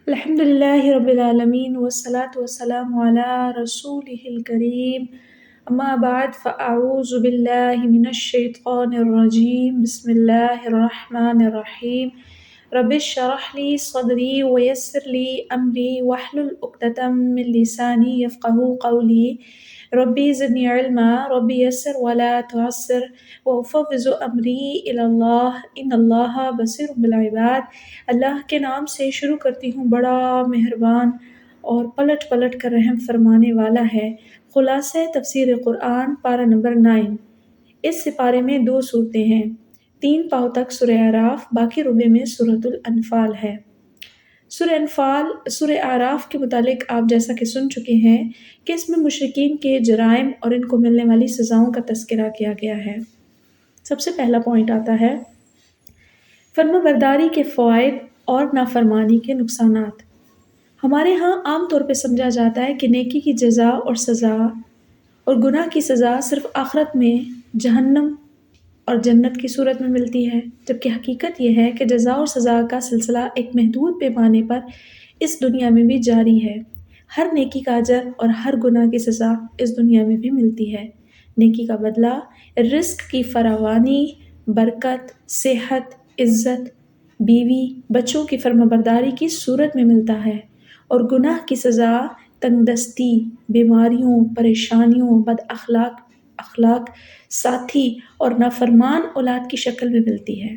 الحمد لله رب العالمين والصلاة والسلام على رسوله الكريم أما بعد فأعوذ بالله من الشيطان الرجيم بسم الله الرحمن الرحيم رب اشرح لي صدري ويسر لي أمري واحلل عقدة من لساني يفقهوا قولي ربي زدني علما ربي يسر ولا تعسر وأفوض أمري إلى الله إن الله بصير بالعباد۔ اللہ کے نام سے شروع کرتی ہوں، بڑا مہربان اور پلٹ پلٹ کر رحم فرمانے والا ہے۔ خلاصہ تفسیر قرآن پارہ نمبر 9۔ اس سپارے میں 2 صورتیں ہیں، 3 پاؤں تک سورہ اعراف، باقی ربع میں سورۃ الانفال ہے۔ سورہ اعراف کے متعلق آپ جیسا کہ سن چکے ہیں کہ اس میں مشرکین کے جرائم اور ان کو ملنے والی سزاؤں کا تذکرہ کیا گیا ہے۔ سب سے پہلا پوائنٹ آتا ہے فرما برداری کے فوائد اور نافرمانی کے نقصانات۔ ہمارے ہاں عام طور پہ سمجھا جاتا ہے کہ نیکی کی جزا اور سزا اور گناہ کی سزا صرف آخرت میں جہنم اور جنت کی صورت میں ملتی ہے، جبکہ حقیقت یہ ہے کہ جزا اور سزا کا سلسلہ ایک محدود پیمانے پر اس دنیا میں بھی جاری ہے۔ ہر نیکی کا اجر اور ہر گناہ کی سزا اس دنیا میں بھی ملتی ہے۔ نیکی کا بدلہ رزق کی فراوانی، برکت، صحت، عزت، بیوی، بچوں کی فرما برداری کی صورت میں ملتا ہے، اور گناہ کی سزا تنگ دستی، بیماریوں، پریشانیوں، بد اخلاق ساتھی اور نافرمان اولاد کی شکل میں ملتی ہے۔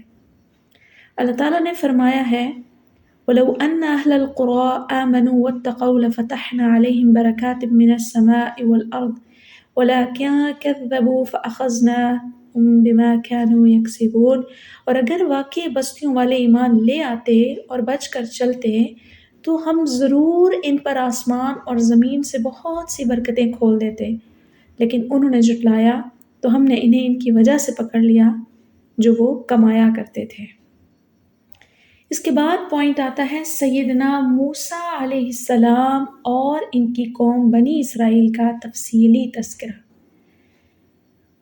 اللہ تعالیٰ نے فرمایا ہے وَلَوْ أَنَّ أَهْلَ الْقُرَىٰ آمَنُوا وَاتَّقَوْا لَفَتَحْنَا عَلَيْهِمْ بَرَكَاتٍ مِّنَ السَّمَاءِ وَالْأَرْضِ وَلَٰكِن كَذَّبُوا فَأَخَذْنَاهُم بِمَا كَانُوا يَكْسِبُونَ۔ اور اگر واقعی بستیوں والے ایمان لے آتے اور بچ کر چلتے تو ہم ضرور ان پر آسمان اور زمین سے بہت سی برکتیں کھول دیتے، لیکن انہوں نے جھٹلایا تو ہم نے انہیں ان کی وجہ سے پکڑ لیا جو وہ کمایا کرتے تھے۔ اس کے بعد پوائنٹ آتا ہے سیدنا موسیٰ علیہ السلام اور ان کی قوم بنی اسرائیل کا تفصیلی تذکرہ۔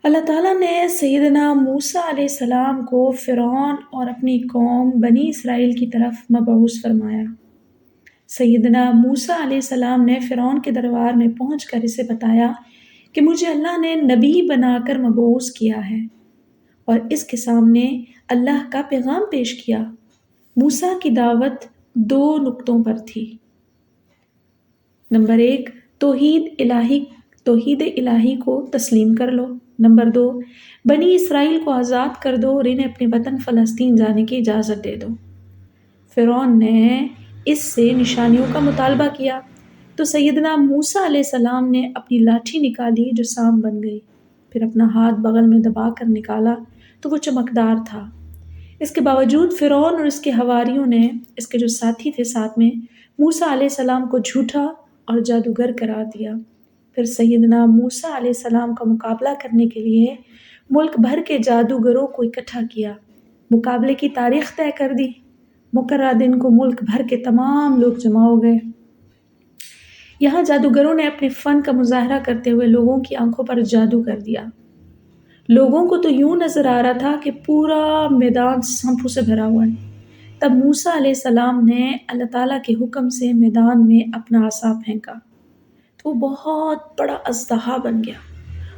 اللہ تعالیٰ نے سیدنا موسیٰ علیہ السلام کو فرعون اور اپنی قوم بنی اسرائیل کی طرف مبعوث فرمایا۔ سیدنا موسیٰ علیہ السلام نے فرعون کے دربار میں پہنچ کر اسے بتایا کہ مجھے اللہ نے نبی بنا کر مبعوث کیا ہے، اور اس کے سامنے اللہ کا پیغام پیش کیا۔ موسیٰ کی دعوت 2 نقطوں پر تھی۔ نمبر 1، توحید الہی کو تسلیم کر لو۔ نمبر 2، بنی اسرائیل کو آزاد کر دو اور انہیں اپنے وطن فلسطین جانے کی اجازت دے دو۔ فرعون نے اس سے نشانیوں کا مطالبہ کیا تو سیدنا موسیٰ علیہ السلام نے اپنی لاٹھی نکالی جو سام بن گئی، پھر اپنا ہاتھ بغل میں دبا کر نکالا تو وہ چمکدار تھا۔ اس کے باوجود فرعون اور اس کے حواریوں نے، اس کے جو ساتھی تھے ساتھ میں، موسیٰ علیہ السلام کو جھوٹا اور جادوگر قرار دیا۔ پھر سیدنا موسیٰ علیہ السلام کا مقابلہ کرنے کے لیے ملک بھر کے جادوگروں کو اکٹھا کیا، مقابلے کی تاریخ طے کر دی۔ مقررہ دن کو ملک بھر کے تمام لوگ جمع ہو گئے۔ یہاں جادوگروں نے اپنے فن کا مظاہرہ کرتے ہوئے لوگوں کی آنکھوں پر جادو کر دیا۔ لوگوں کو تو یوں نظر آ رہا تھا کہ پورا میدان سانپوں سے بھرا ہوا ہے۔ تب موسیٰ علیہ السلام نے اللہ تعالیٰ کے حکم سے میدان میں اپنا عصا پھینکا تو وہ بہت بڑا اژدہا بن گیا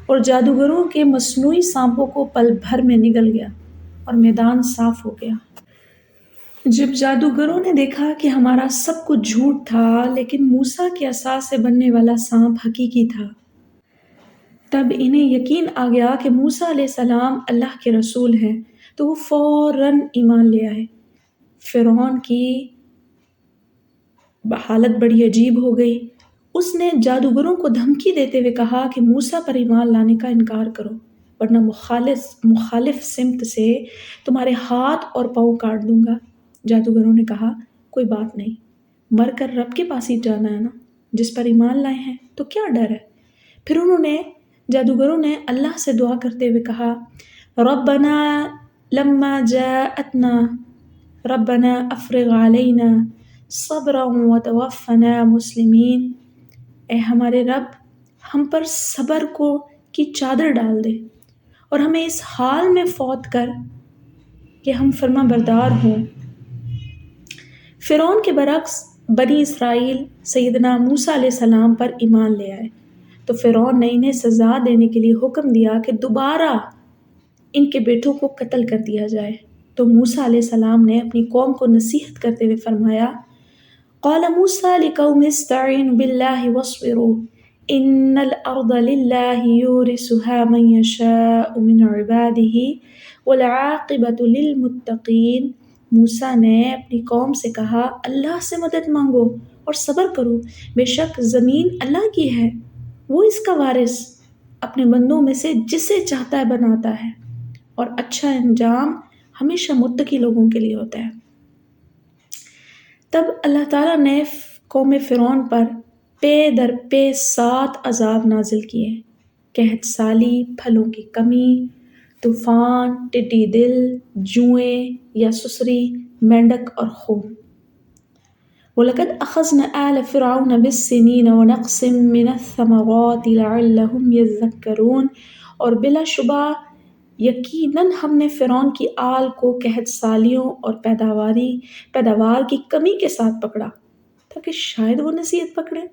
اور جادوگروں کے مصنوعی سانپوں کو پل بھر میں نگل گیا اور میدان صاف ہو گیا۔ جب جادوگروں نے دیکھا کہ ہمارا سب کچھ جھوٹ تھا لیکن موسیٰ کے عصا سے بننے والا سانپ حقیقی تھا، تب انہیں یقین آ گیا کہ موسیٰ علیہ السلام اللہ کے رسول ہیں، تو وہ فوراً ایمان لے آئے۔ فرعون کی حالت بڑی عجیب ہو گئی۔ اس نے جادوگروں کو دھمکی دیتے ہوئے کہا کہ موسیٰ پر ایمان لانے کا انکار کرو، ورنہ مخالف سمت سے تمہارے ہاتھ اور پاؤں کاٹ دوں گا۔ جادوگروں نے کہا کوئی بات نہیں، مر کر رب کے پاس ہی جانا ہے نا، جس پر ایمان لائے ہیں تو کیا ڈر ہے۔ پھر جادوگروں نے اللہ سے دعا کرتے ہوئے کہا ربنا لما جاءتنا ربنا افرغ علینا صبرا وتوفنا مسلمین۔ اے ہمارے رب، ہم پر صبر کی چادر ڈال دے اور ہمیں اس حال میں فوت کر کہ ہم فرما بردار ہوں۔ فرعون کے برعکس بنی اسرائیل سیدنا موسیٰ علیہ السلام پر ایمان لے آئے تو فرعون نے انہیں سزا دینے کے لیے حکم دیا کہ دوبارہ ان کے بیٹوں کو قتل کر دیا جائے۔ تو موسیٰ علیہ السلام نے اپنی قوم کو نصیحت کرتے ہوئے فرمایا، قال موسیٰ لقومہ استعینوا باللہ واصبروا ان الارض للہ یورثها من یشاء من عبادہ والعاقبۃ للمتقین۔ موسیٰ نے اپنی قوم سے کہا، اللہ سے مدد مانگو اور صبر کرو، بے شک زمین اللہ کی ہے، وہ اس کا وارث اپنے بندوں میں سے جسے چاہتا ہے بناتا ہے، اور اچھا انجام ہمیشہ متقی لوگوں کے لیے ہوتا ہے۔ تب اللہ تعالیٰ نے قوم فرعون پر پے در پے 7 عذاب نازل کیے، قحط سالی، پھلوں کی کمی، طوفان، ٹڈی دل، جوئیں یا سسری، مینڈک اور خون۔ وَلَقَدْ أَخَذْنَا آلَ فِرْعَوْنَ بِالسِّنِينَ وَنَقْصٍ مِّنَ الثَّمَرَاتِ لَعَلَّهُمْ يَذَّكَّرُونَ، اور بلا شبہ یقیناً ہم نے فرعون کی آل کو قحط سالیوں اور پیداوار کی کمی کے ساتھ پکڑا تاکہ شاید وہ نصیحت پکڑیں۔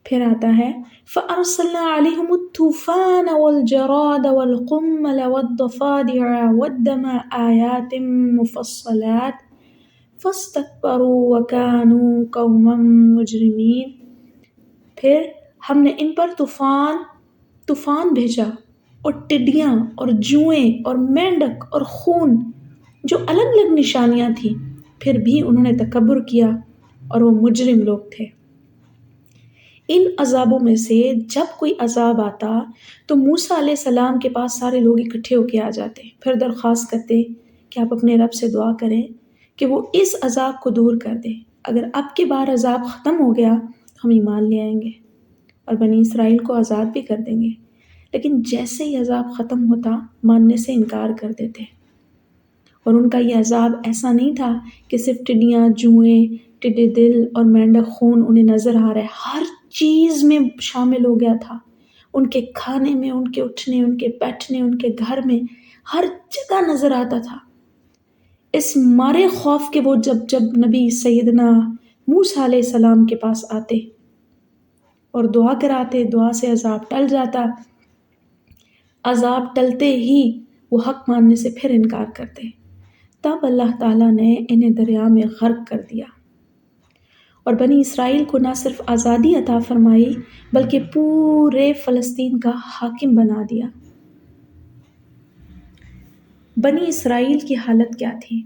پھر آتا ہے فَأَرْسَلْنَا عَلَيْهِمُ الطُّوفَانَ وَالْجَرَادَ وَالْقُمَّلَ وَالضَّفَادِعَ وَالدَّمَ آيَاتٍ مُفَصَّلَاتٍ فَاسْتَكْبَرُوا وَكَانُوا قَوْمًا مُجْرِمِينَ۔ پھر ہم نے ان پر طوفان بھیجا اور ٹڈیاں اور جوئیں اور مینڈک اور خون جو الگ الگ نشانیاں تھیں، پھر بھی انہوں نے تکبر کیا اور وہ مجرم لوگ تھے۔ ان عذابوں میں سے جب کوئی عذاب آتا تو موسیٰ علیہ السلام کے پاس سارے لوگ اکٹھے ہو کے آ جاتے، پھر درخواست کرتے کہ آپ اپنے رب سے دعا کریں کہ وہ اس عذاب کو دور کر دے، اگر اب کی بار عذاب ختم ہو گیا تو ہم ایمان لے آئیں گے اور بنی اسرائیل کو آزاد بھی کر دیں گے۔ لیکن جیسے ہی عذاب ختم ہوتا ماننے سے انکار کر دیتے، اور ان کا یہ عذاب ایسا نہیں تھا کہ صرف ٹڈیاں، جوئیں، ٹڈی دل اور مینڈک خون انہیں نظر آ رہا ہے، ہر چیز میں شامل ہو گیا تھا، ان کے کھانے میں، ان کے اٹھنے، ان کے بیٹھنے، ان کے گھر میں، ہر جگہ نظر آتا تھا۔ اس مارے خوف کے وہ جب نبی سیدنا موسیٰ علیہ السلام کے پاس آتے اور دعا کراتے، دعا سے عذاب ٹل جاتا، عذاب ٹلتے ہی وہ حق ماننے سے پھر انکار کرتے، تب اللہ تعالیٰ نے انہیں دریا میں غرق کر دیا اور بنی اسرائیل کو نہ صرف آزادی عطا فرمائی بلکہ پورے فلسطین کا حاکم بنا دیا۔ بنی اسرائیل کی حالت کیا تھی؟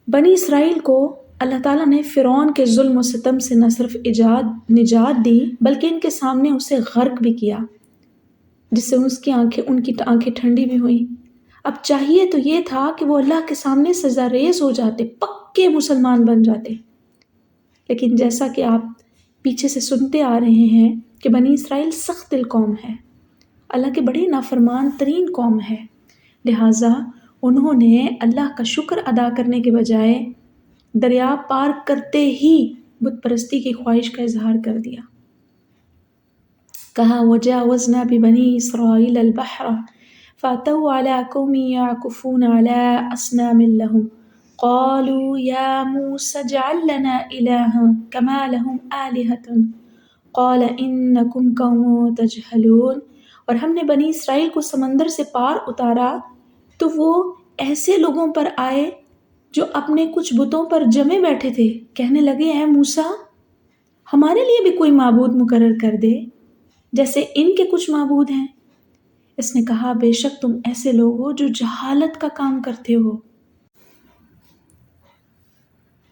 بنی اسرائیل کو اللہ تعالیٰ نے فرعون کے ظلم و ستم سے نہ صرف نجات دی بلکہ ان کے سامنے اسے غرق بھی کیا، جس سے ان کی آنکھیں ٹھنڈی بھی ہوئیں۔ اب چاہیے تو یہ تھا کہ وہ اللہ کے سامنے سجدہ ریز ہو جاتے، پکے مسلمان بن جاتے، لیکن جیسا کہ آپ پیچھے سے سنتے آ رہے ہیں کہ بنی اسرائیل سخت دل قوم ہے، اللہ کے بڑے نافرمان ترین قوم ہے، لہٰذا انہوں نے اللہ کا شکر ادا کرنے کے بجائے دریا پار کرتے ہی بت پرستی کی خواہش کا اظہار کر دیا۔ کہا وَجَاوَزْنَا بِبَنِي إِسْرَائِيلَ الْبَحْرَ فَأَتَوْا عَلَىٰ قَوْمٍ يَعْكُفُونَ عَلَىٰ أَصْنَامٍ لَهُمْ قَالُوا يَا مُوسَى اجْعَل لَّنَا إِلَٰهًا كَمَا لَهُمْ آلِهَةٌ قَالَ إِنَّكُمْ قَوْمٌ تَجْهَلُونَ۔ اور ہم نے بنی اسرائیل کو سمندر سے پار اتارا تو وہ ایسے لوگوں پر آئے جو اپنے کچھ بتوں پر جمے بیٹھے تھے، کہنے لگے اے موسیٰ ہمارے لیے بھی کوئی معبود مقرر کر دے جیسے ان کے کچھ معبود ہیں۔ اس نے کہا بے شک تم ایسے لوگ ہو جو جہالت کا کام کرتے ہو۔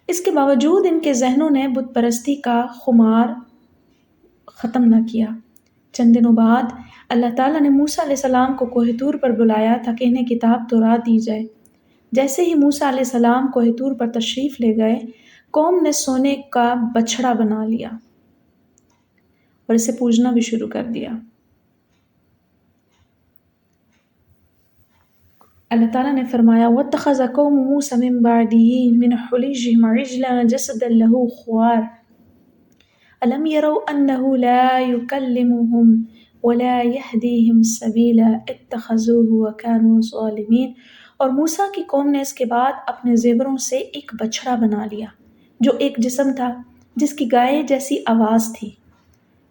اس کے باوجود ان کے ذہنوں نے بت پرستی کا خمار ختم نہ کیا۔ چند دنوں بعد اللہ تعالیٰ نے موسیٰ علیہ السلام کو کوہ طور پر بلایا تاکہ انہیں کتاب تورات دی جائے۔ جیسے ہی موسیٰ علیہ السلام کوہ طور پر تشریف لے گئے، قوم نے سونے کا بچھڑا بنا لیا اور اسے پوجنا بھی شروع کر دیا۔ اللہ تعالیٰ نے فرمایا وَاتَّخَذَ قَوْمُ مُوسَىٰ مِن بَعْدِهِ مِنْ حُلِيِّهِمْ عِجْلًا جَسَدًا لَهُ خُوَارٌ أَلَمْ يَرَوْا أَنَّهُ لَا يُكَلِّمُهُمْ وَلَا يَهْدِيهِمْ سَبِيلًا اتَّخَذُوهُ وَكَانُوا ظَالِمِينَ۔ اور موسیٰ کی قوم نے اس کے بعد اپنے زیوروں سے ایک بچھڑا بنا لیا جو ایک جسم تھا جس کی گائے جیسی آواز تھی،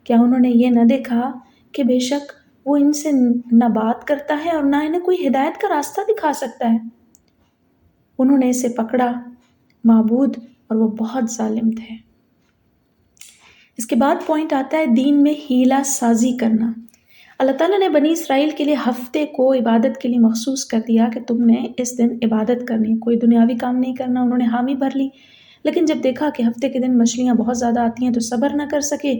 کیا انہوں نے یہ نہ دیکھا کہ بے شک وہ ان سے نہ بات کرتا ہے اور نہ انہیں کوئی ہدایت کا راستہ دکھا سکتا ہے؟ انہوں نے اسے پکڑا معبود، اور وہ بہت ظالم تھے۔ اس کے بعد پوائنٹ آتا ہے دین میں ہیلہ سازی کرنا۔ اللہ تعالیٰ نے بنی اسرائیل کے لیے ہفتے کو عبادت کے لیے مخصوص کر دیا کہ تم نے اس دن عبادت کرنی، کوئی دنیاوی کام نہیں کرنا۔ انہوں نے حامی بھر لی، لیکن جب دیکھا کہ ہفتے کے دن مچھلیاں بہت زیادہ آتی ہیں تو صبر نہ کر سکے،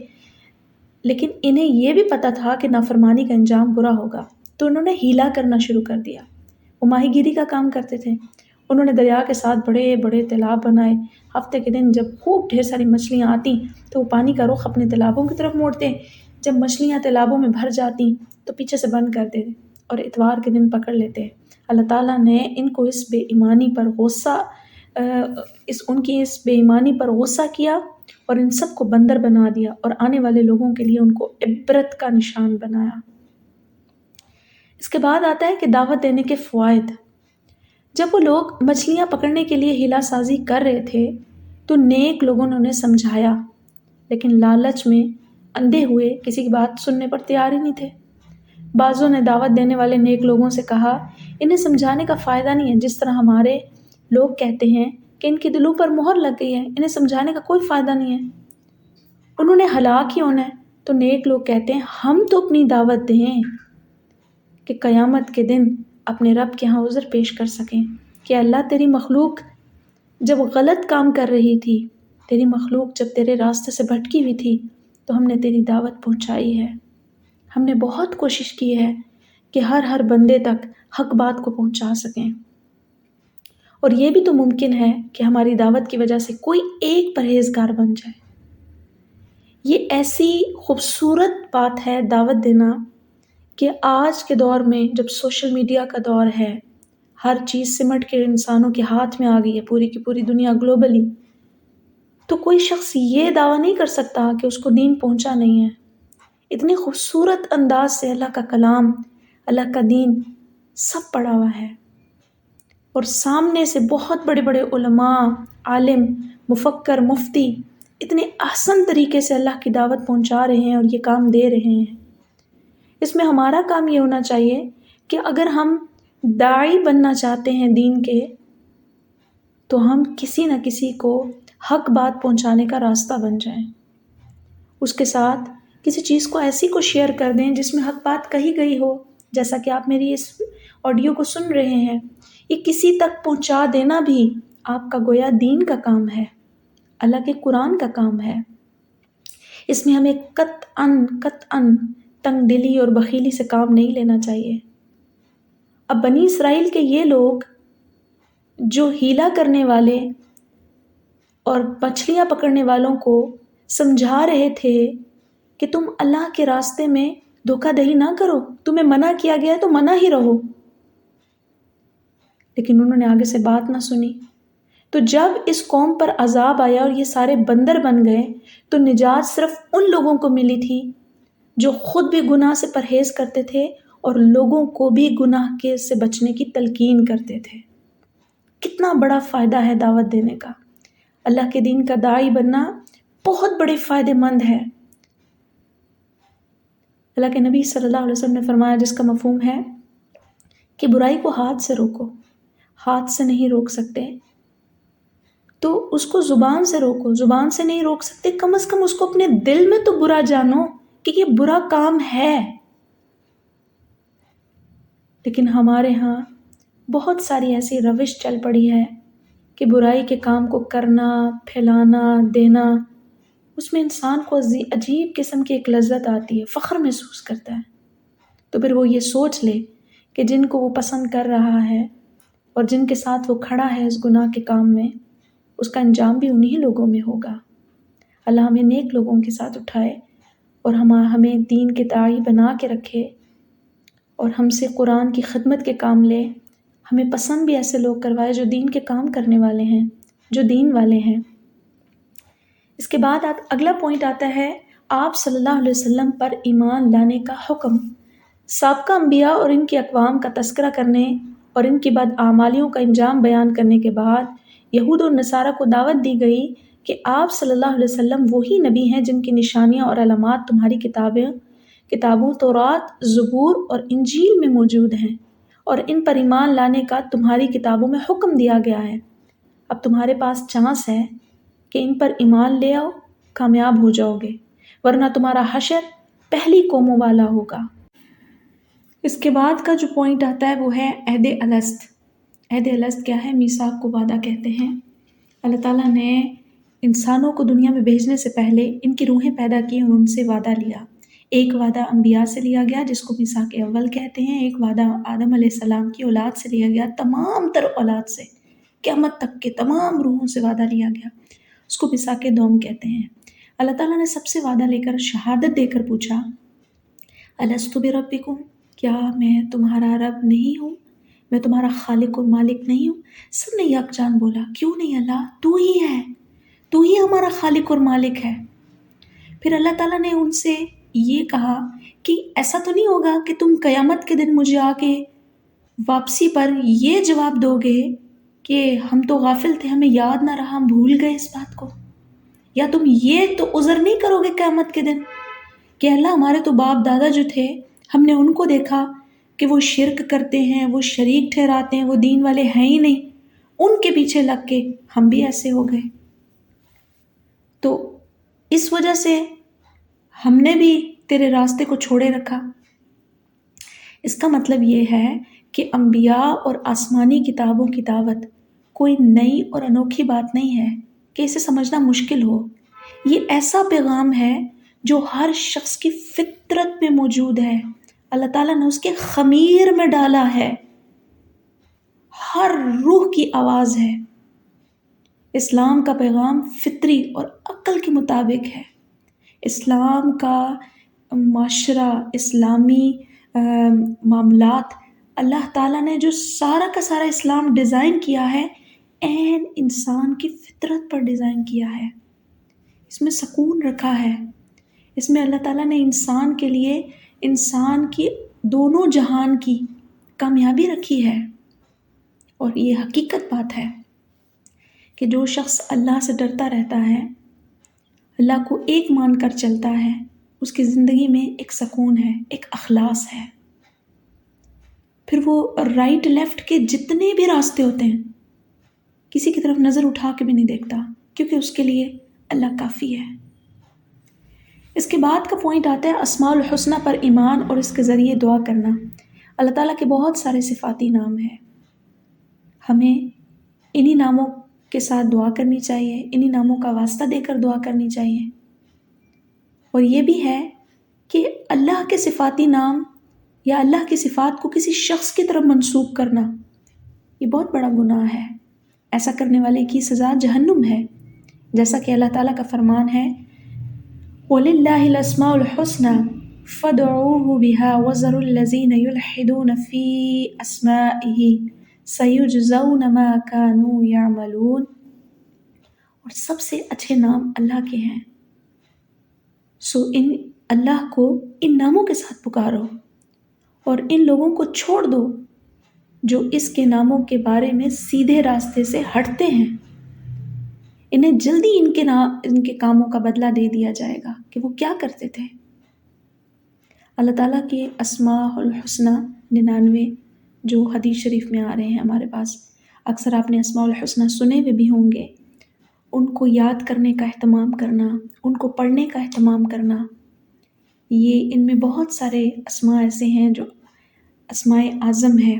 لیکن انہیں یہ بھی پتہ تھا کہ نافرمانی کا انجام برا ہوگا، تو انہوں نے ہیلہ کرنا شروع کر دیا۔ وہ ماہی گیری کا کام کرتے تھے، انہوں نے دریا کے ساتھ بڑے بڑے تالاب بنائے۔ ہفتے کے دن جب خوب ڈھیر ساری مچھلیاں آتی تو وہ پانی کا رخ اپنے تالابوں کی طرف موڑتے، جب مچھلیاں تالابوں میں بھر جاتی تو پیچھے سے بند کر دیتے اور اتوار کے دن پکڑ لیتے۔ اللہ تعالیٰ نے ان کو اس بے ایمانی پر غصہ کیا اور ان سب کو بندر بنا دیا، اور آنے والے لوگوں کے لیے ان کو عبرت کا نشان بنایا۔ اس کے بعد آتا ہے کہ دعوت دینے کے فوائد۔ جب وہ لوگ مچھلیاں پکڑنے کے لیے ہیلہ سازی کر رہے تھے تو نیک لوگوں نے انہیں سمجھایا، لیکن لالچ میں اندھے ہوئے کسی کی بات سننے پر تیار ہی نہیں تھے۔ بعضوں نے دعوت دینے والے نیک لوگوں سے کہا، انہیں سمجھانے کا فائدہ نہیں ہے، جس طرح ہمارے لوگ کہتے ہیں کہ ان کے دلوں پر مہر لگ گئی ہے، انہیں سمجھانے کا کوئی فائدہ نہیں ہے، انہوں نے ہلاک ہی ہونا ہے۔ تو نیک لوگ کہتے ہیں، ہم تو اپنی دعوت دیں کہ قیامت کے دن اپنے رب کے ہاں عذر پیش کر سکیں کہ اللہ تیری مخلوق جب غلط کام کر رہی تھی، تیری مخلوق جب تیرے راستے سے بھٹکی ہوئی تھی تو ہم نے تیری دعوت پہنچائی ہے، ہم نے بہت کوشش کی ہے کہ ہر بندے تک حق بات کو پہنچا سکیں، اور یہ بھی تو ممکن ہے کہ ہماری دعوت کی وجہ سے کوئی ایک پرہیزگار بن جائے۔ یہ ایسی خوبصورت بات ہے دعوت دینا کہ آج کے دور میں جب سوشل میڈیا کا دور ہے، ہر چیز سمٹ کے انسانوں کے ہاتھ میں آ گئی ہے، پوری کی پوری دنیا گلوبلی، تو کوئی شخص یہ دعویٰ نہیں کر سکتا کہ اس کو دین پہنچا نہیں ہے۔ اتنے خوبصورت انداز سے اللہ کا کلام، اللہ کا دین سب پڑھا ہوا ہے، اور سامنے سے بہت بڑے بڑے علماء، عالم، مفکر، مفتی اتنے احسن طریقے سے اللہ کی دعوت پہنچا رہے ہیں اور یہ کام دے رہے ہیں۔ اس میں ہمارا کام یہ ہونا چاہیے کہ اگر ہم داعی بننا چاہتے ہیں دین کے، تو ہم کسی نہ کسی کو حق بات پہنچانے کا راستہ بن جائیں، اس کے ساتھ کسی چیز کو ایسی کو شیئر کر دیں جس میں حق بات کہی گئی ہو، جیسا کہ آپ میری اس آڈیو کو سن رہے ہیں۔ یہ کسی تک پہنچا دینا بھی آپ کا گویا دین کا کام ہے، اللہ کے قرآن کا کام ہے۔ اس میں ہمیں قطعاً تنگ دلی اور بخیلی سے کام نہیں لینا چاہیے۔ اب بنی اسرائیل کے یہ لوگ جو ہیلہ کرنے والے اور مچھلیاں پکڑنے والوں کو سمجھا رہے تھے کہ تم اللہ کے راستے میں دھوکہ دہی نہ کرو، تمہیں منع کیا گیا ہے تو منع ہی رہو، لیکن انہوں نے آگے سے بات نہ سنی۔ تو جب اس قوم پر عذاب آیا اور یہ سارے بندر بن گئے تو نجات صرف ان لوگوں کو ملی تھی جو خود بھی گناہ سے پرہیز کرتے تھے اور لوگوں کو بھی گناہ کے سے بچنے کی تلقین کرتے تھے۔ کتنا بڑا فائدہ ہے دعوت دینے کا، اللہ کے دین کا داعی بننا بہت بڑے فائدے مند ہے۔ اللہ کے نبی صلی اللہ علیہ وسلم نے فرمایا، جس کا مفہوم ہے کہ برائی کو ہاتھ سے روکو، ہاتھ سے نہیں روک سکتے تو اس کو زبان سے روکو، زبان سے نہیں روک سکتے کم از کم اس کو اپنے دل میں تو برا جانو کہ یہ برا کام ہے۔ لیکن ہمارے ہاں بہت ساری ایسی روش چل پڑی ہے کہ برائی کے کام کو کرنا، پھیلانا، دینا، اس میں انسان کو عجیب قسم کی ایک لذت آتی ہے، فخر محسوس کرتا ہے۔ تو پھر وہ یہ سوچ لے کہ جن کو وہ پسند کر رہا ہے اور جن کے ساتھ وہ کھڑا ہے اس گناہ کے کام میں، اس کا انجام بھی انہی لوگوں میں ہوگا۔ اللہ ہمیں نیک لوگوں کے ساتھ اٹھائے اور ہمیں دین کے داعی بنا کے رکھے، اور ہم سے قرآن کی خدمت کے کام لے، ہمیں پسند بھی ایسے لوگ کروائے جو دین کے کام کرنے والے ہیں، جو دین والے ہیں۔ اس کے بعد اگلا پوائنٹ آتا ہے آپ صلی اللہ علیہ وسلم پر ایمان لانے کا حکم۔ سابقہ انبیاء اور ان کی اقوام کا تذکرہ کرنے اور ان کی بدعمالیوں کا انجام بیان کرنے کے بعد یہود و نصارہ کو دعوت دی گئی کہ آپ صلی اللہ علیہ وسلم وہی نبی ہیں جن کی نشانیاں اور علامات تمہاری کتابوں تورات، زبور اور انجیل میں موجود ہیں، اور ان پر ایمان لانے کا تمہاری کتابوں میں حکم دیا گیا ہے۔ اب تمہارے پاس چانس ہے کہ ان پر ایمان لے آؤ، کامیاب ہو جاؤ گے، ورنہ تمہارا حشر پہلی قوموں والا ہوگا۔ اس کے بعد کا جو پوائنٹ آتا ہے وہ ہے عہد الست۔ عہد الست کیا ہے؟ میثاق کو وعدہ کہتے ہیں۔ اللہ تعالیٰ نے انسانوں کو دنیا میں بھیجنے سے پہلے ان کی روحیں پیدا کی اور ان سے وعدہ لیا۔ ایک وعدہ انبیاء سے لیا گیا جس کو میثاق اول کہتے ہیں، ایک وعدہ آدم علیہ السلام کی اولاد سے لیا گیا، تمام تر اولاد سے، قیامت تک کے تمام روحوں سے وعدہ لیا گیا، اس کو میثاق دوم کہتے ہیں۔ اللہ تعالیٰ نے سب سے وعدہ لے کر شہادت دے کر پوچھا، الست بربکم، کیا میں تمہارا رب نہیں ہوں؟ میں تمہارا خالق اور مالک نہیں ہوں؟ سب نے یکجان بولا، کیوں نہیں اللہ، تو ہی ہے، تو ہی ہمارا خالق اور مالک ہے۔ پھر اللہ تعالیٰ نے ان سے یہ کہا کہ ایسا تو نہیں ہوگا کہ تم قیامت کے دن مجھے آ کے واپسی پر یہ جواب دو گے کہ ہم تو غافل تھے، ہمیں یاد نہ رہا، ہم بھول گئے اس بات کو، یا تم یہ تو عذر نہیں کرو گے قیامت کے دن کہ اللہ ہمارے تو باپ دادا جو تھے، ہم نے ان کو دیکھا کہ وہ شرک کرتے ہیں، وہ شریک ٹھہراتے ہیں، وہ دین والے ہیں ہی نہیں، ان کے پیچھے لگ کے ہم بھی ایسے ہو گئے، تو اس وجہ سے ہم نے بھی تیرے راستے کو چھوڑے رکھا۔ اس کا مطلب یہ ہے کہ انبیاء اور آسمانی کتابوں کی دعوت کوئی نئی اور انوکھی بات نہیں ہے کہ اسے سمجھنا مشکل ہو۔ یہ ایسا پیغام ہے جو ہر شخص کی فطرت میں موجود ہے، اللہ تعالیٰ نے اس کے خمیر میں ڈالا ہے، ہر روح کی آواز ہے۔ اسلام کا پیغام فطری اور عقل کے مطابق ہے۔ اسلام کا معاشرہ، اسلامی معاملات، اللہ تعالیٰ نے جو سارا کا سارا اسلام ڈیزائن کیا ہے، عین انسان کی فطرت پر ڈیزائن کیا ہے۔ اس میں سکون رکھا ہے، اس میں اللہ تعالیٰ نے انسان کے لیے انسان کی دونوں جہان کی کامیابی رکھی ہے، اور یہ حقیقت بات ہے کہ جو شخص اللہ سے ڈرتا رہتا ہے، اللہ کو ایک مان کر چلتا ہے، اس کی زندگی میں ایک سکون ہے، ایک اخلاص ہے۔ پھر وہ رائٹ لیفٹ کے جتنے بھی راستے ہوتے ہیں، کسی کی طرف نظر اٹھا کے بھی نہیں دیکھتا، کیونکہ اس کے لیے اللہ کافی ہے۔ اس کے بعد کا پوائنٹ آتا ہے اسماء الحسنہ پر ایمان اور اس کے ذریعے دعا کرنا۔ اللہ تعالیٰ کے بہت سارے صفاتی نام ہیں، ہمیں انہی ناموں کے ساتھ دعا کرنی چاہیے، انہی ناموں کا واسطہ دے کر دعا کرنی چاہیے۔ اور یہ بھی ہے کہ اللہ کے صفاتی نام یا اللہ کی صفات کو کسی شخص کی طرف منسوب کرنا یہ بہت بڑا گناہ ہے، ایسا کرنے والے کی سزا جہنم ہے، جیسا کہ اللہ تعالیٰ کا فرمان ہے وَلِلَّهِ الْأَسْمَاءُ الْحُسْنَى فَادْعُوهُ بِهَا وَذَرُوا الَّذِينَ يُلْحِدُونَ فِي أَسْمَائِهِ سَيُجْزَوْنَ مَا كَانُوا يَعْمَلُونَ۔ اور سب سے اچھے نام اللہ کے ہیں، سو ان اللہ کو ان ناموں کے ساتھ پکارو، اور ان لوگوں کو چھوڑ دو جو اس کے ناموں کے بارے میں سیدھے راستے سے ہٹتے ہیں، انہیں جلدی ان کے کاموں کا بدلہ دے دیا جائے گا کہ وہ کیا کرتے تھے۔ اللہ تعالیٰ کے اسماء الحسنہ 99 جو حدیث شریف میں آ رہے ہیں ہمارے پاس، اکثر آپ نے اسماء الحسنہ سنے ہوئے بھی ہوں گے، ان کو یاد کرنے کا اہتمام کرنا، ان کو پڑھنے کا اہتمام کرنا، یہ ان میں بہت سارے اسماء ایسے ہیں جو اسماء اعظم ہے۔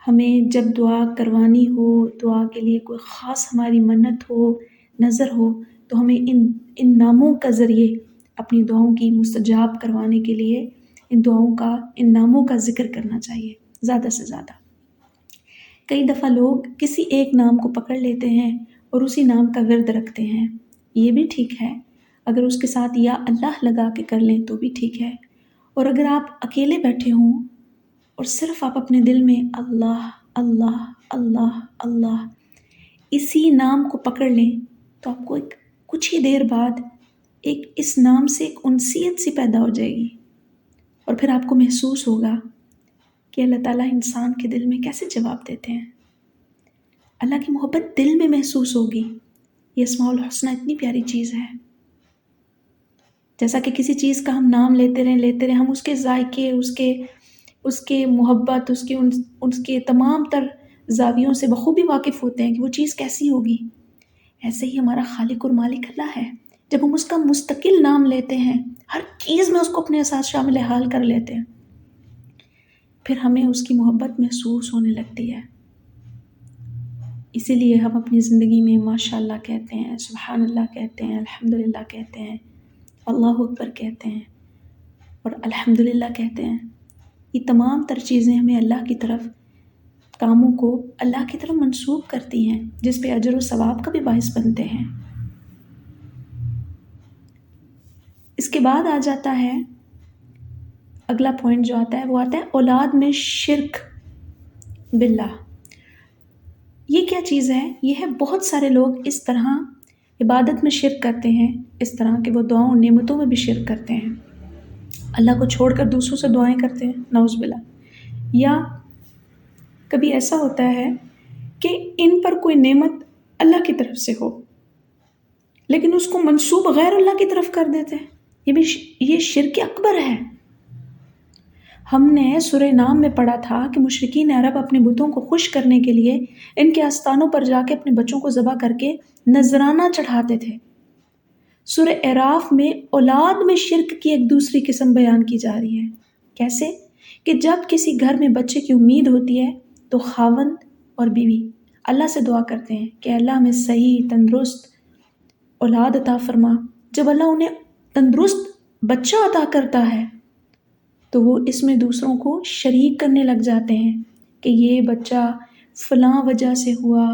ہمیں جب دعا کروانی ہو، دعا کے لیے کوئی خاص ہماری منت ہو، نظر ہو، تو ہمیں ان ناموں کا ذریعے اپنی دعاؤں کی مستجاب کروانے کے لیے ان ناموں کا ذکر کرنا چاہیے زیادہ سے زیادہ۔ کئی دفعہ لوگ کسی ایک نام کو پکڑ لیتے ہیں اور اسی نام کا ورد رکھتے ہیں، یہ بھی ٹھیک ہے، اگر اس کے ساتھ یا اللہ لگا کے کر لیں تو بھی ٹھیک ہے، اور اگر آپ اکیلے بیٹھے ہوں اور صرف آپ اپنے دل میں اللہ اللہ اللہ اللہ اسی نام کو پکڑ لیں تو آپ کو کچھ ہی دیر بعد اس نام سے ایک انسیت سی پیدا ہو جائے گی، اور پھر آپ کو محسوس ہوگا کہ اللہ تعالیٰ انسان کے دل میں کیسے جواب دیتے ہیں۔ اللہ کی محبت دل میں محسوس ہوگی، یہ اسماء الحسنہ اتنی پیاری چیز ہے. جیسا کہ کسی چیز کا ہم نام لیتے رہیں ہم اس کے ذائقے، اس کے محبت، اس کے تمام تر زاویوں سے بخوبی واقف ہوتے ہیں کہ وہ چیز کیسی ہوگی. ایسے ہی ہمارا خالق اور مالک اللہ ہے. جب ہم اس کا مستقل نام لیتے ہیں، ہر چیز میں اس کو اپنے ساتھ شامل حال کر لیتے ہیں، پھر ہمیں اس کی محبت محسوس ہونے لگتی ہے. اسی لیے ہم اپنی زندگی میں ماشاء اللہ کہتے ہیں، سبحان اللہ کہتے ہیں، الحمدللہ کہتے ہیں، اللہ اکبر کہتے ہیں اور الحمدللہ کہتے ہیں. یہ تمام تر چیزیں ہمیں اللہ کی طرف، کاموں کو اللہ کی طرف منسوب کرتی ہیں، جس پہ اجر و ثواب کا بھی باعث بنتے ہیں. اس کے بعد آ جاتا ہے اگلا پوائنٹ جو آتا ہے، وہ آتا ہے اولاد میں شرک باللہ. یہ کیا چیز ہے؟ یہ ہے بہت سارے لوگ اس طرح عبادت میں شرک کرتے ہیں، اس طرح کہ وہ دعاؤں اور نعمتوں میں بھی شرک کرتے ہیں، اللہ کو چھوڑ کر دوسروں سے دعائیں کرتے ہیں، نعوذ باللہ. یا کبھی ایسا ہوتا ہے کہ ان پر کوئی نعمت اللہ کی طرف سے ہو لیکن اس کو منسوب غیر اللہ کی طرف کر دیتے ہیں. یہ شرک اکبر ہے. ہم نے سورہ نام میں پڑھا تھا کہ مشرکین عرب اپنے بتوں کو خوش کرنے کے لیے ان کے آستانوں پر جا کے اپنے بچوں کو ذبح کر کے نذرانہ چڑھاتے تھے. سورہ اعراف میں اولاد میں شرک کی ایک دوسری قسم بیان کی جا رہی ہے. کیسے؟ کہ جب کسی گھر میں بچے کی امید ہوتی ہے تو خاوند اور بیوی اللہ سے دعا کرتے ہیں کہ اللہ ہمیں صحیح تندرست اولاد عطا فرما. جب اللہ انہیں تندرست بچہ عطا کرتا ہے تو وہ اس میں دوسروں کو شریک کرنے لگ جاتے ہیں کہ یہ بچہ فلاں وجہ سے ہوا،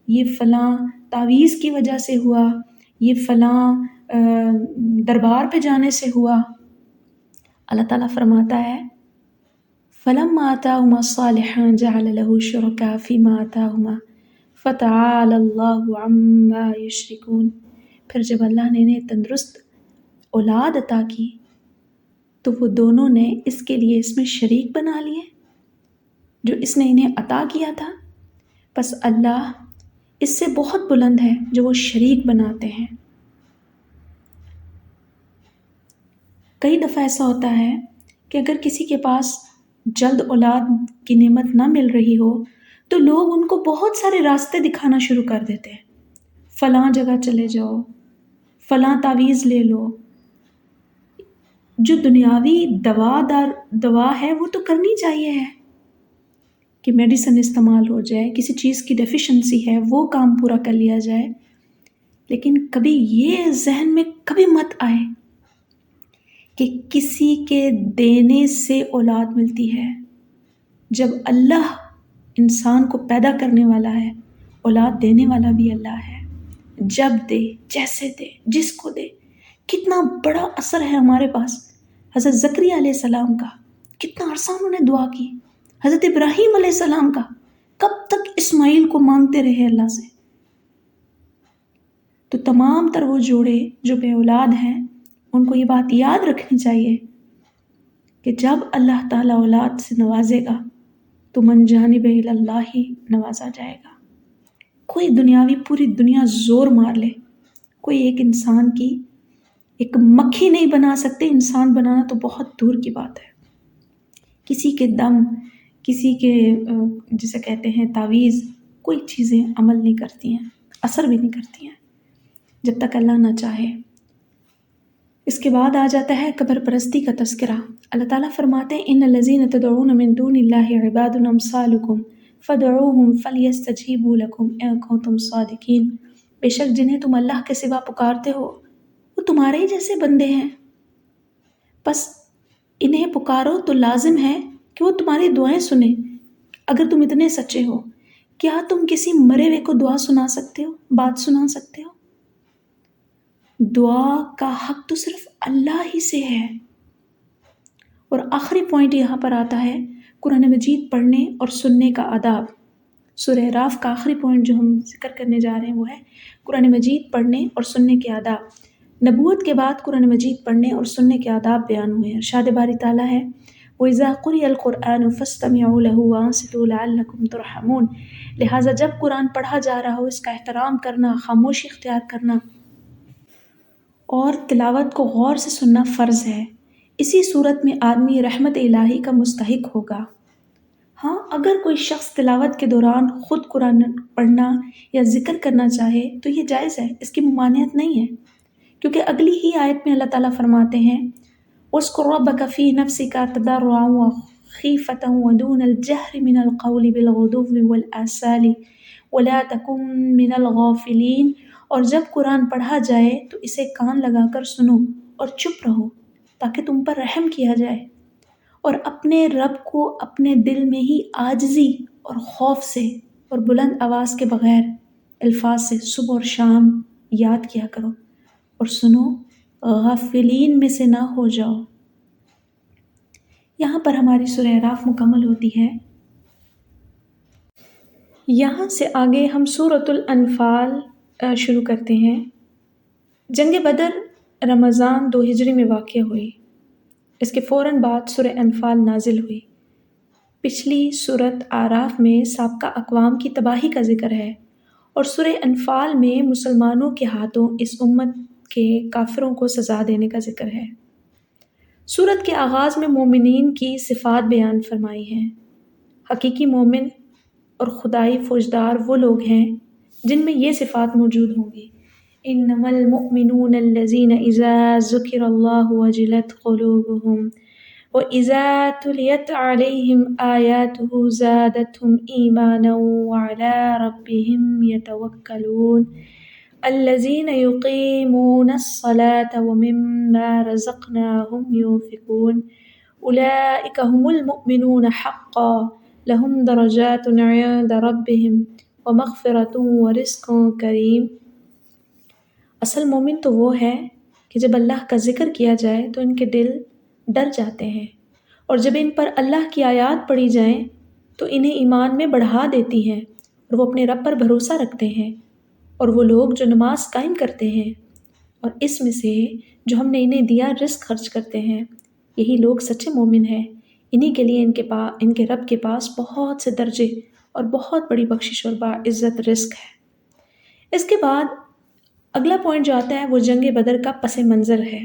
یہ فلاں تعویذ کی وجہ سے ہوا، یہ فلاں دربار پہ جانے سے ہوا. اللہ تعالیٰ فرماتا ہے فَلَمَّا آتَاهُمَا صَالِحًا جَعَلَ لَهُ شُرَكَاءَ فِيمَا آتَاهُمَا فَتَعَالَى اللَّهُ عَمَّا يُشْرِكُونَ. پھر جب اللہ نے انہیں تندرست اولاد عطا کی تو وہ دونوں نے اس کے لیے اس میں شریک بنا لیے جو اس نے انہیں عطا کیا تھا. پس اللہ اس سے بہت بلند ہے جو وہ شریک بناتے ہیں. کئی دفعہ ایسا ہوتا ہے کہ اگر کسی کے پاس جلد اولاد کی نعمت نہ مل رہی ہو تو لوگ ان کو بہت سارے راستے دکھانا شروع کر دیتے ہیں. فلاں جگہ چلے جاؤ، فلاں تعویذ لے لو. جو دنیاوی دوا ہے وہ تو کرنی چاہیے ہے کہ میڈیسن استعمال ہو جائے، کسی چیز کی ڈیفیشنسی ہے وہ کام پورا کر لیا جائے. لیکن کبھی یہ ذہن میں کبھی مت آئے کہ کسی کے دینے سے اولاد ملتی ہے. جب اللہ انسان کو پیدا کرنے والا ہے، اولاد دینے والا بھی اللہ ہے. جب دے، جیسے دے، جس کو دے. کتنا بڑا اثر ہے ہمارے پاس حضرت زکریا علیہ السلام کا. کتنا عرصہ انہوں نے دعا کی. حضرت ابراہیم علیہ السلام کا کب تک اسماعیل کو مانگتے رہے اللہ سے. تو تمام تر وہ جوڑے جو بے اولاد ہیں ان کو یہ بات یاد رکھنی چاہیے کہ جب اللہ تعالیٰ اولاد سے نوازے گا تو من جانب اللہ ہی نوازا جائے گا. کوئی دنیاوی پوری دنیا زور مار لے، کوئی ایک انسان کی ایک مکھی نہیں بنا سکتے. انسان بنانا تو بہت دور کی بات ہے. کسی کے دم، کسی کے جسے کہتے ہیں تعویذ، کوئی چیزیں عمل نہیں کرتی ہیں، اثر بھی نہیں کرتی ہیں جب تک اللہ نہ چاہے. اس کے بعد آ جاتا ہے قبر پرستی کا تذکرہ. اللہ تعالیٰ فرماتے ہیں ان الذین تدعون من دون اللہ عباد امثالکم فدعوہم فلیستجیبوا لکم ان کنتم صادقین. بے شک جنہیں تم اللہ کے سوا پکارتے ہو وہ تمہارے ہی جیسے بندے ہیں، بس انہیں پکارو تو لازم ہے کہ وہ تمہاری دعائیں سنیں اگر تم اتنے سچے ہو. کیا تم کسی مرے ہوئے کو دعا سنا سکتے ہو، بات سنا سکتے ہو؟ دعا کا حق تو صرف اللہ ہی سے ہے. اور آخری پوائنٹ یہاں پر آتا ہے قرآن مجید پڑھنے اور سننے کا آداب. سورہ اعراف کا آخری پوائنٹ جو ہم ذکر کرنے جا رہے ہیں وہ ہے قرآن مجید پڑھنے اور سننے کے آداب. نبوت کے بعد قرآن مجید پڑھنے اور سننے کے آداب بیان ہوئے ہیں. ارشاد باری تعالیٰ ہے وَإِذَا قُرِئَ الْقُرْآنُ فَاسْتَمِعُوا لَهُ وَأَنصِتُوا لَعَلَّكُمْ تُرْحَمُونَ۔ لہٰذا جب قرآن پڑھا جا رہا ہو اس کا احترام کرنا، خاموشی اختیار کرنا اور تلاوت کو غور سے سننا فرض ہے۔ اسی صورت میں آدمی رحمت الہی کا مستحق ہوگا۔ ہاں، اگر کوئی شخص تلاوت کے دوران خود قرآن پڑھنا یا ذکر کرنا چاہے تو یہ جائز ہے، اس کی ممانعت نہیں ہے، کیونکہ اگلی ہی آیت میں اللہ تعالیٰ فرماتے ہیں وَاذْكُر رَّبَّكَ فِي نَفْسِكَ تَضَرُّعًا وَخِيفَةً وَدُونَ الْجَهْرِ مِنَ الْقَوْلِ بِالْغُدُوِّ وَالْآصَالِ وَلَا تَكُن مِّنَ الْغَافِلِينَ۔ اور جب قرآن پڑھا جائے تو اسے کان لگا کر سنو اور چپ رہو تاکہ تم پر رحم کیا جائے، اور اپنے رب کو اپنے دل میں ہی عاجزی اور خوف سے اور بلند آواز کے بغیر الفاظ سے صبح اور شام یاد کیا کرو، اور سنو غافلین میں سے نہ ہو جاؤ۔ یہاں پر ہماری سورہ اعراف مکمل ہوتی ہے۔ یہاں سے آگے ہم سورۃ الانفال شروع کرتے ہیں۔ جنگ بدر رمضان 2 ہجری میں واقع ہوئی۔ اس کے فوراً بعد سورہ انفال نازل ہوئی۔ پچھلی سورۃ اعراف میں سابقہ اقوام کی تباہی کا ذکر ہے، اور سورہ انفال میں مسلمانوں کے ہاتھوں اس امت کے کافروں کو سزا دینے کا ذکر ہے۔ سورت کے آغاز میں مومنین کی صفات بیان فرمائی ہیں۔ حقیقی مومن اور خدائی فوجدار وہ لوگ ہیں جن میں یہ صفات موجود ہوں گی۔ انما المؤمنون الذین اذا ذکر اللہ وجلت قلوبهم واذا تلیت علیہم آیاتہ زادتہم ایمانا وعلی ربہم یتوکلون الذین یقیمون الصلاة ومما رزقناہم ينفقون اولئک هم المؤمنون حقا لہم درجات عند ربہم ومغفرۃ ورزق کریم۔ اصل مومن تو وہ ہے کہ جب اللہ کا ذکر کیا جائے تو ان کے دل ڈر جاتے ہیں، اور جب ان پر اللہ کی آیات پڑھی جائیں تو انہیں ایمان میں بڑھا دیتی ہیں، اور وہ اپنے رب پر بھروسہ رکھتے ہیں، اور وہ لوگ جو نماز قائم کرتے ہیں اور اس میں سے جو ہم نے انہیں دیا رزق خرچ کرتے ہیں، یہی لوگ سچے مومن ہیں۔ انہی کے لیے ان کے رب کے پاس بہت سے درجے اور بہت بڑی بخشش اور باعزت رزق ہے۔ اس کے بعد اگلا پوائنٹ جو آتا ہے وہ جنگ بدر کا پس منظر ہے۔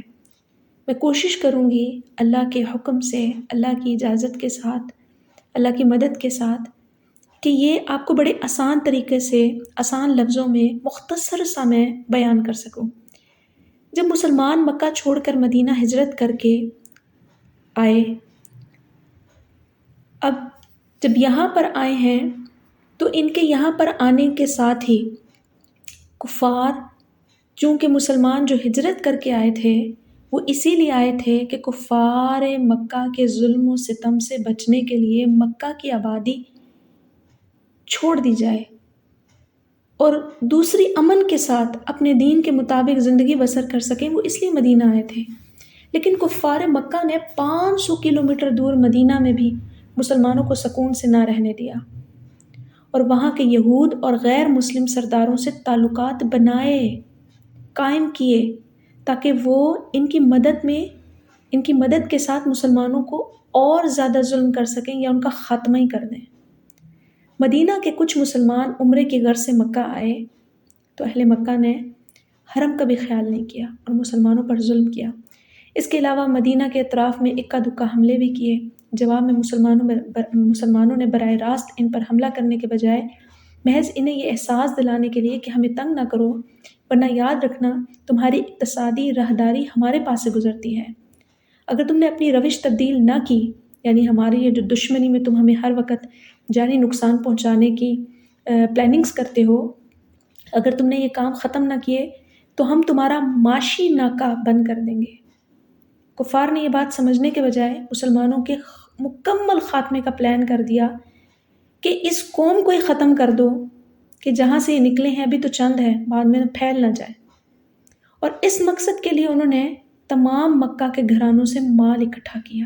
میں کوشش کروں گی اللہ کے حکم سے، اللہ کی اجازت کے ساتھ، اللہ کی مدد کے ساتھ، کہ یہ آپ کو بڑے آسان طریقے سے، آسان لفظوں میں، مختصر سا میں بیان کر سکوں۔ جب مسلمان مکہ چھوڑ کر مدینہ ہجرت کر کے آئے، اب جب یہاں پر آئے ہیں تو ان کے یہاں پر آنے کے ساتھ ہی کفار، چونکہ مسلمان جو ہجرت کر کے آئے تھے وہ اسی لیے آئے تھے کہ کفار مکہ کے ظلم و ستم سے بچنے کے لیے مکہ کی آبادی چھوڑ دی جائے اور دوسری امن کے ساتھ اپنے دین کے مطابق زندگی بسر کر سکیں، وہ اس لیے مدینہ آئے تھے۔ لیکن کفار مکہ نے 500 کلومیٹر دور مدینہ میں بھی مسلمانوں کو سکون سے نہ رہنے دیا، اور وہاں کے یہود اور غیر مسلم سرداروں سے تعلقات بنائے، قائم کیے، تاکہ وہ ان کی مدد کے ساتھ مسلمانوں کو اور زیادہ ظلم کر سکیں یا ان کا خاتمہ ہی کر دیں۔ مدینہ کے کچھ مسلمان عمرے کی غرض سے مکہ آئے تو اہل مکہ نے حرم کا بھی خیال نہیں کیا اور مسلمانوں پر ظلم کیا۔ اس کے علاوہ مدینہ کے اطراف میں اکا دکا حملے بھی کیے۔ جواب میں مسلمانوں نے براہ راست ان پر حملہ کرنے کے بجائے محض انہیں یہ احساس دلانے کے لیے کہ ہمیں تنگ نہ کرو، ورنہ یاد رکھنا تمہاری اقتصادی راہداری ہمارے پاس سے گزرتی ہے، اگر تم نے اپنی روش تبدیل نہ کی، یعنی ہماری یہ جو دشمنی میں تم ہمیں ہر وقت جانی نقصان پہنچانے کی پلاننگز کرتے ہو، اگر تم نے یہ کام ختم نہ کیے تو ہم تمہارا معاشی ناکہ بند کر دیں گے۔ کفار نے یہ بات سمجھنے کے بجائے مسلمانوں کے مکمل خاتمے کا پلان کر دیا کہ اس قوم کو ہی ختم کر دو کہ جہاں سے یہ نکلے ہیں ابھی تو چند ہے، بعد میں پھیل نہ جائے۔ اور اس مقصد کے لیے انہوں نے تمام مکہ کے گھرانوں سے مال اکٹھا کیا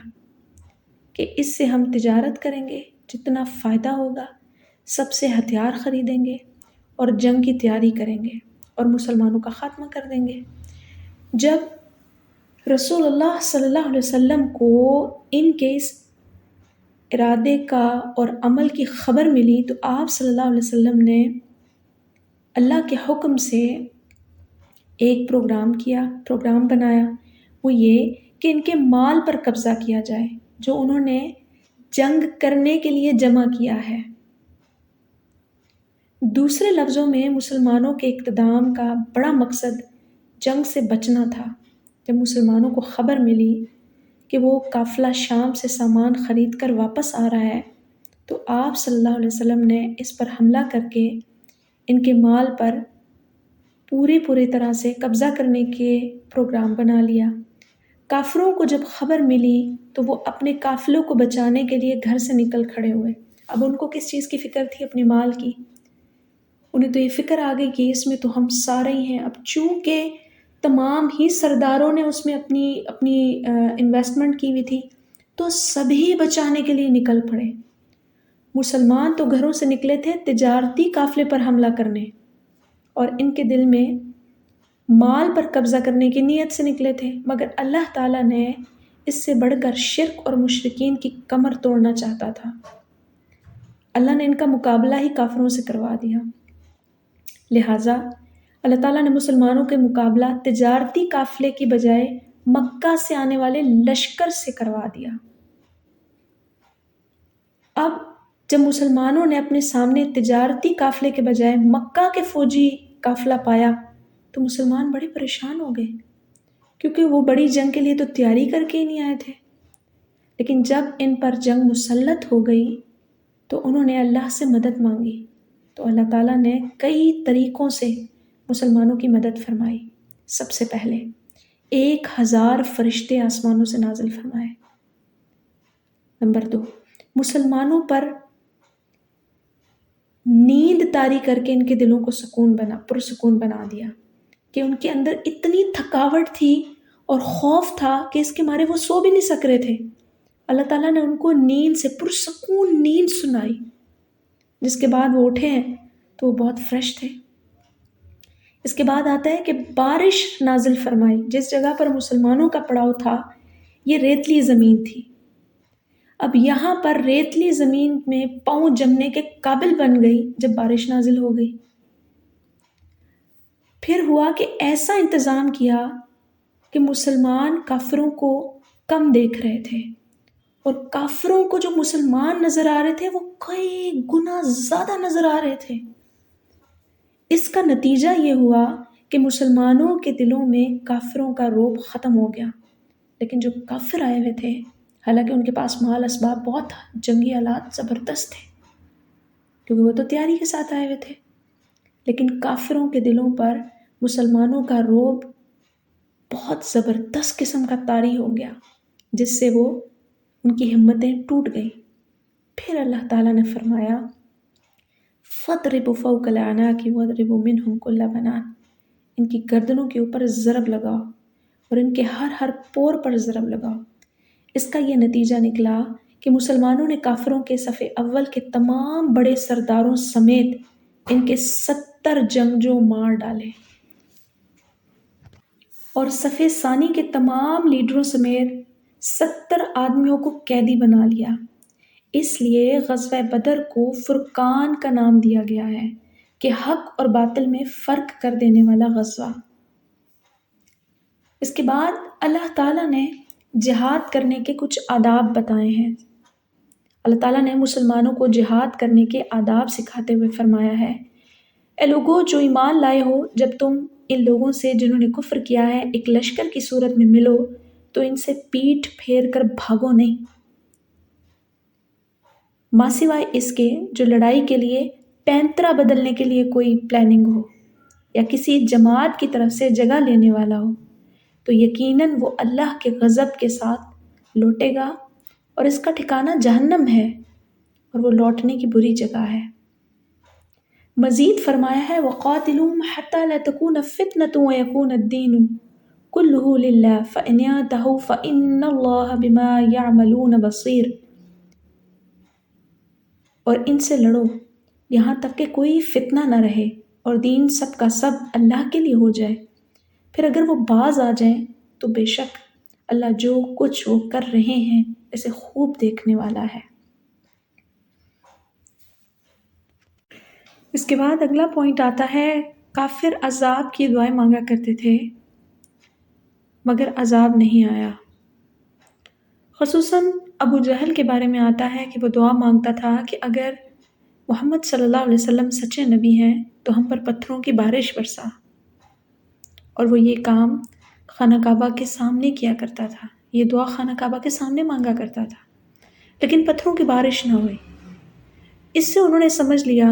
کہ اس سے ہم تجارت کریں گے، جتنا فائدہ ہوگا سب سے ہتھیار خریدیں گے اور جنگ کی تیاری کریں گے اور مسلمانوں کا خاتمہ کر دیں گے۔ جب رسول اللہ صلی اللہ علیہ وسلم کو ان کے اس ارادے کا اور عمل کی خبر ملی تو آپ صلی اللہ علیہ وسلم نے اللہ کے حکم سے ایک پروگرام بنایا، وہ یہ کہ ان کے مال پر قبضہ کیا جائے جو انہوں نے جنگ کرنے کے لیے جمع کیا ہے۔ دوسرے لفظوں میں مسلمانوں کے اقتدام کا بڑا مقصد جنگ سے بچنا تھا۔ جب مسلمانوں کو خبر ملی کہ وہ قافلہ شام سے سامان خرید کر واپس آ رہا ہے تو آپ صلی اللہ علیہ وسلم نے اس پر حملہ کر کے ان کے مال پر پوری طرح سے قبضہ کرنے کے پروگرام بنا لیا۔ کافروں کو جب خبر ملی تو وہ اپنے قافلوں کو بچانے کے لیے گھر سے نکل کھڑے ہوئے۔ اب ان کو کس چیز کی فکر تھی؟ اپنے مال کی۔ انہیں تو یہ فکر آ گئی کہ اس میں تو ہم سارے ہی ہیں۔ اب چونکہ تمام ہی سرداروں نے اس میں اپنی انویسٹمنٹ کی ہوئی تھی تو سبھی بچانے کے لیے نکل پڑے۔ مسلمان تو گھروں سے نکلے تھے تجارتی قافلے پر حملہ کرنے، اور ان کے دل میں مال پر قبضہ کرنے کی نیت سے نکلے تھے، مگر اللہ تعالیٰ نے اس سے بڑھ کر شرک اور مشرکین کی کمر توڑنا چاہتا تھا۔ اللہ نے ان کا مقابلہ ہی کافروں سے کروا دیا۔ لہٰذا اللہ تعالیٰ نے مسلمانوں کے مقابلہ تجارتی قافلے کی بجائے مکہ سے آنے والے لشکر سے کروا دیا۔ اب جب مسلمانوں نے اپنے سامنے تجارتی قافلے کے بجائے مکہ کے فوجی قافلہ پایا تو مسلمان بڑے پریشان ہو گئے، کیونکہ وہ بڑی جنگ کے لیے تو تیاری کر کے ہی نہیں آئے تھے۔ لیکن جب ان پر جنگ مسلط ہو گئی تو انہوں نے اللہ سے مدد مانگی، تو اللہ تعالیٰ نے کئی طریقوں سے مسلمانوں کی مدد فرمائی۔ سب سے پہلے 1000 فرشتے آسمانوں سے نازل فرمائے۔ نمبر 2، مسلمانوں پر نیند طاری کر کے ان کے دلوں کو پرسکون بنا دیا کہ ان کے اندر اتنی تھکاوٹ تھی اور خوف تھا کہ اس کے مارے وہ سو بھی نہیں سک رہے تھے۔ اللہ تعالیٰ نے ان کو نیند سے پرسکون نیند سنائی، جس کے بعد وہ اٹھے ہیں تو وہ بہت فریش تھے۔ اس کے بعد آتا ہے کہ بارش نازل فرمائی۔ جس جگہ پر مسلمانوں کا پڑاؤ تھا یہ ریتلی زمین تھی، اب یہاں پر ریتلی زمین میں پاؤں جمنے کے قابل بن گئی جب بارش نازل ہو گئی۔ پھر ہوا کہ ایسا انتظام کیا کہ مسلمان کافروں کو کم دیکھ رہے تھے، اور کافروں کو جو مسلمان نظر آ رہے تھے وہ کئی گنا زیادہ نظر آ رہے تھے۔ اس کا نتیجہ یہ ہوا کہ مسلمانوں کے دلوں میں کافروں کا رعب ختم ہو گیا۔ لیکن جو کافر آئے ہوئے تھے، حالانکہ ان کے پاس مال اسباب بہت تھا، جنگی آلات زبردست تھے کیونکہ وہ تو تیاری کے ساتھ آئے ہوئے تھے، لیکن کافروں کے دلوں پر مسلمانوں کا رعب بہت زبردست قسم کا طاری ہو گیا، جس سے وہ ان کی ہمتیں ٹوٹ گئی۔ پھر اللہ تعالیٰ نے فرمایا فَاضْرِبُوا فَوْقَ الْأَعْنَاقِ وَاضْرِبُوا مِنْهُمْ كُلَّ بَنَانٍ، ان کی گردنوں کے اوپر ضرب لگاؤ اور ان کے ہر پور پر ضرب لگاؤ۔ اس کا یہ نتیجہ نکلا کہ مسلمانوں نے کافروں کے صف اول کے تمام بڑے سرداروں سمیت ان کے 70 جنگجو مار ڈالے، اور صف ثانی کے تمام لیڈروں سمیت 70 آدمیوں کو قیدی بنا لیا۔ اس لیے غزوہ بدر کو فرقان کا نام دیا گیا ہے کہ حق اور باطل میں فرق کر دینے والا غزوہ۔ اس کے بعد اللہ تعالیٰ نے جہاد کرنے کے کچھ آداب بتائے ہیں۔ اللہ تعالیٰ نے مسلمانوں کو جہاد کرنے کے آداب سکھاتے ہوئے فرمایا ہے، اے لوگو جو ایمان لائے ہو، جب تم ان لوگوں سے جنہوں نے کفر کیا ہے ایک لشکر کی صورت میں ملو تو ان سے پیٹھ پھیر کر بھاگو نہیں، ماں سوائے اس کے جو لڑائی کے لیے پینترا بدلنے کے لیے کوئی پلاننگ ہو یا کسی جماعت کی طرف سے جگہ لینے والا ہو، تو یقیناً وہ اللہ کے غضب کے ساتھ لوٹے گا، اور اس کا ٹھکانہ جہنم ہے، اور وہ لوٹنے کی بری جگہ ہے۔ مزید فرمایا ہے وَقَاتِلُوهُمْ حَتَّى لَا تَكُونَ فِتْنَةٌ وَيَكُونَ الدِّينُ كُلُّهُ لِلَّهِ فَإِنْ يَنْتَهُوا فَإِنَّ اللَّهَ بِمَا يَعْمَلُونَ بَصِيرٌ، اور ان سے لڑو یہاں تک کہ کوئی فتنہ نہ رہے اور دین سب کا سب اللہ کے لیے ہو جائے، پھر اگر وہ باز آ جائیں تو بے شک اللہ جو کچھ وہ کر رہے ہیں اسے خوب دیکھنے والا ہے۔ اس کے بعد اگلا پوائنٹ آتا ہے، کافر عذاب کی دعائیں مانگا کرتے تھے مگر عذاب نہیں آیا۔ خصوصاً ابو جہل کے بارے میں آتا ہے کہ وہ دعا مانگتا تھا کہ اگر محمد صلی اللہ علیہ وسلم سچے نبی ہیں تو ہم پر پتھروں کی بارش برسا، اور وہ یہ کام خانہ کعبہ کے سامنے کیا کرتا تھا، یہ دعا خانہ کعبہ کے سامنے مانگا کرتا تھا، لیکن پتھروں کی بارش نہ ہوئی۔ اس سے انہوں نے سمجھ لیا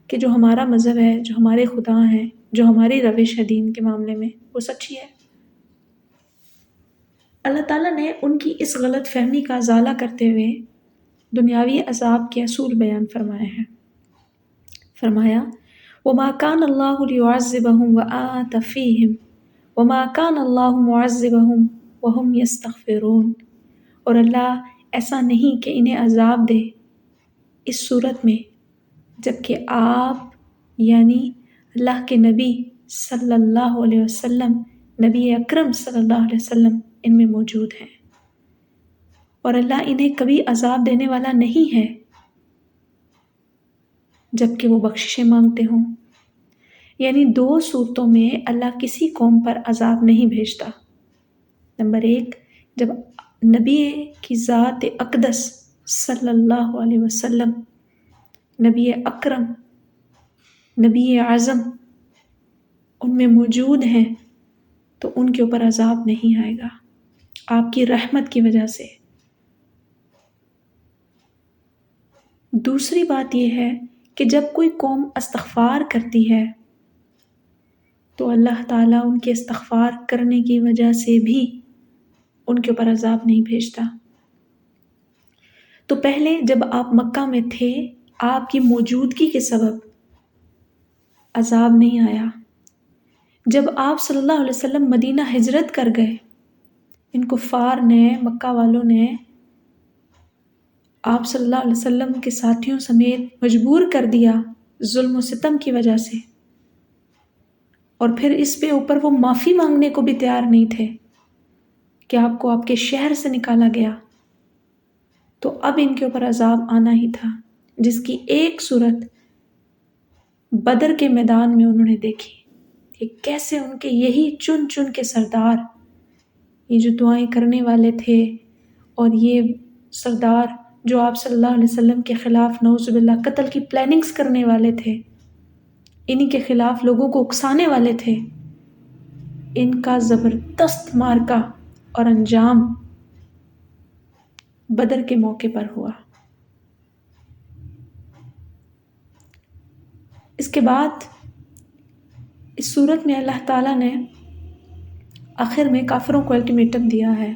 کہ جو ہمارا مذہب ہے، جو ہمارے خدا ہیں، جو ہماری روش ہے دین کے معاملے میں، وہ سچی ہے۔ اللہ تعالیٰ نے ان کی اس غلط فہمی کا ازالہ کرتے ہوئے دنیاوی عذاب کے اصول بیان فرمائے ہیں۔ فرمایا وَمَا كَانَ اللَّهُ لِيُعَذِّبَهُمْ وَأَنْتَ فِيهِمْ وَمَا كَانَ اللَّهُ مُعَذِّبَهُمْ وَهُمْ يَسْتَغْفِرُونَ، اور اللہ ایسا نہیں کہ انہیں عذاب دے اس صورت میں جبکہ آپ یعنی اللہ کے نبی صلی اللہ علیہ وسلم، نبی اکرم صلی اللہ علیہ وسلم ان میں موجود ہیں، اور اللہ انہیں کبھی عذاب دینے والا نہیں ہے جبکہ وہ بخششیں مانگتے ہوں۔ یعنی دو صورتوں میں اللہ کسی قوم پر عذاب نہیں بھیجتا۔ نمبر ایک، جب نبی کی ذات اقدس صلی اللہ علیہ وسلم، نبی اکرم، نبی اعظم ان میں موجود ہیں تو ان کے اوپر عذاب نہیں آئے گا آپ کی رحمت کی وجہ سے۔ دوسری بات یہ ہے کہ جب کوئی قوم استغفار کرتی ہے تو اللہ تعالیٰ ان کے استغفار کرنے کی وجہ سے بھی ان کے اوپر عذاب نہیں بھیجتا۔ تو پہلے جب آپ مکہ میں تھے، آپ کی موجودگی کے سبب عذاب نہیں آیا۔ جب آپ صلی اللہ علیہ وسلم مدینہ ہجرت کر گئے، ان کفار نے، مکہ والوں نے آپ صلی اللہ علیہ وسلم کے ساتھیوں سمیت مجبور کر دیا ظلم و ستم کی وجہ سے، اور پھر اس پہ اوپر وہ معافی مانگنے کو بھی تیار نہیں تھے کہ آپ کو آپ کے شہر سے نکالا گیا، تو اب ان کے اوپر عذاب آنا ہی تھا، جس کی ایک صورت بدر کے میدان میں انہوں نے دیکھی کہ کیسے ان کے یہی چن چن کے سردار، یہ جو دعائیں کرنے والے تھے اور یہ سردار جو آپ صلی اللہ علیہ وسلم کے خلاف نعوذ باللہ قتل کی پلاننگز کرنے والے تھے، انہی کے خلاف لوگوں کو اکسانے والے تھے، ان کا زبردست مارکا اور انجام بدر کے موقع پر ہوا۔ اس کے بعد اس صورت میں اللہ تعالیٰ نے آخر میں کافروں کو الٹیمیٹم دیا ہے،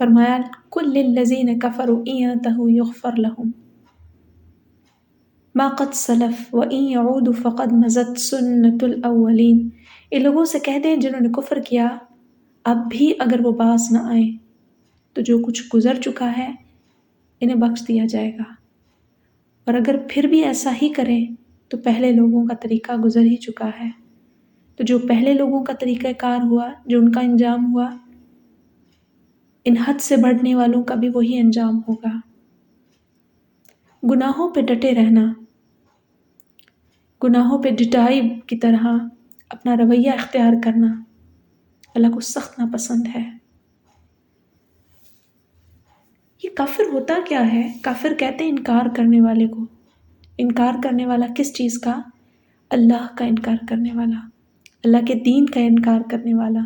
فرمایا کُلْ لِلَّذِينَ كَفَرُوا إِن يَنْتَهُوا يُغْفَرْ لَهُمْ مَا قَدْ سَلَفَ وَإِن يَعُودُوا فَقَدْ مَضَتْ سُنَّتُ الْأَوَّلِينَ، ان لوگوں سے کہہ دیں جنہوں نے کفر کیا، اب بھی اگر وہ باز نہ آئیں تو جو کچھ گزر چکا ہے انہیں بخش دیا جائے گا، اور اگر پھر بھی ایسا ہی کریں تو پہلے لوگوں کا طریقہ گزر ہی چکا ہے۔ تو جو پہلے لوگوں کا طریقہ کار ہوا، جو ان کا انجام ہوا، ان حد سے بڑھنے والوں کا بھی وہی انجام ہوگا۔ گناہوں پہ ڈٹے رہنا، گناہوں پہ ڈٹائی کی طرح اپنا رویہ اختیار کرنا اللہ کو سخت ناپسند ہے۔ یہ کافر ہوتا کیا ہے؟ کافر کہتے ہیں انکار کرنے والے کو۔ انکار کرنے والا کس چیز کا؟ اللہ کا انکار کرنے والا، اللہ کے دین کا انکار کرنے والا،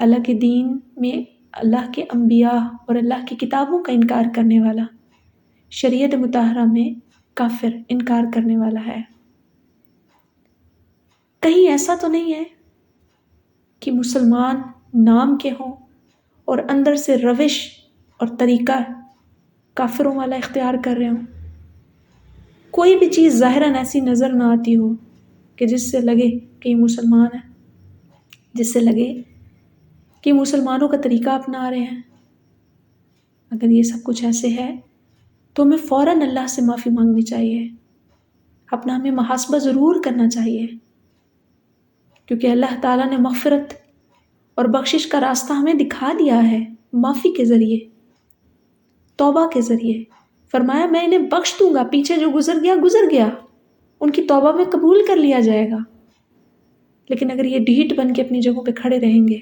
اللہ کے دین میں اللہ کے انبیاء اور اللہ کی کتابوں کا انکار کرنے والا، شریعت مطہرہ میں کافر انکار کرنے والا ہے۔ کہیں ایسا تو نہیں ہے کہ مسلمان نام کے ہوں اور اندر سے روش اور طریقہ کافروں والا اختیار کر رہے ہوں؟ کوئی بھی چیز ظاہراً ایسی نظر نہ آتی ہو کہ جس سے لگے کہ یہ مسلمان ہے، جس سے لگے کہ مسلمانوں کا طریقہ اپنا رہے ہیں۔ اگر یہ سب کچھ ایسے ہے تو ہمیں فوراً اللہ سے معافی مانگنی چاہیے، اپنا ہمیں محاسبہ ضرور کرنا چاہیے، کیونکہ اللہ تعالیٰ نے مغفرت اور بخشش کا راستہ ہمیں دکھا دیا ہے، معافی کے ذریعے، توبہ کے ذریعے۔ فرمایا میں انہیں بخش دوں گا، پیچھے جو گزر گیا گزر گیا، ان کی توبہ میں قبول کر لیا جائے گا. لیکن اگر یہ ڈھیٹ بن کے اپنی جگہوں پہ کھڑے رہیں گے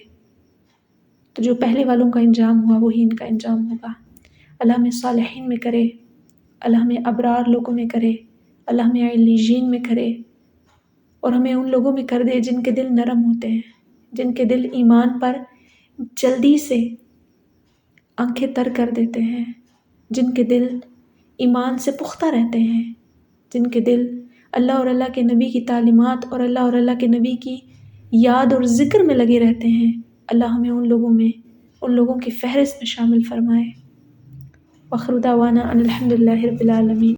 تو جو پہلے والوں کا انجام ہوا وہی ان کا انجام ہوگا. اللہ ہمیں صالحین میں کرے، اللہ ہمیں ابرار لوگوں میں کرے، اللہ ہمیں علیین میں کرے، اور ہمیں ان لوگوں میں کر دے جن کے دل نرم ہوتے ہیں، جن کے دل ایمان پر جلدی سے آنکھیں تر کر دیتے ہیں، جن کے دل ایمان سے پختہ رہتے ہیں، جن کے دل اللہ اور اللہ کے نبی کی تعلیمات اور اللہ اور اللہ کے نبی کی یاد اور ذکر میں لگے رہتے ہیں. اللہ ہمیں ان لوگوں کی فہرست میں شامل فرمائے. وآخر دعوانا ان الحمد للہ رب العالمین.